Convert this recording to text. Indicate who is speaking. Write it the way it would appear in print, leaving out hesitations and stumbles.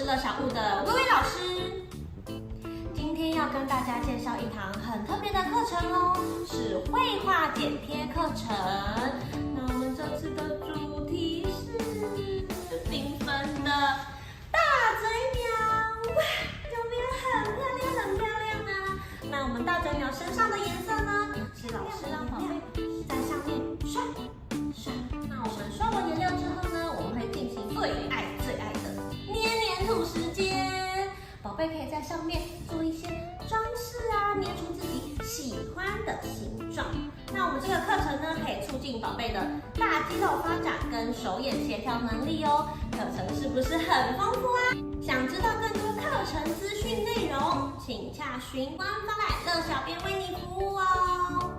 Speaker 1: 乐小物的薇薇老师。今天要跟大家介绍一堂很特别的课程哦，是绘画剪贴课程。那我们这次的主题是缤纷的大嘴鸟，哇，有没有很漂亮很漂亮呢？那我们大嘴鸟身上的颜色呢，是老师让宝贝在上面刷刷。那我们刷完颜料之后呢，我们会进行最爱的捏黏土时间。宝贝可以在上面做一些装饰啊，捏出自己喜欢的形状。那我们这个课程呢，可以促进宝贝的大肌肉发展跟手眼协调能力哦。课程是不是很丰富啊？想知道更多课程资讯内容，请洽询官方来乐小编为你服务哦。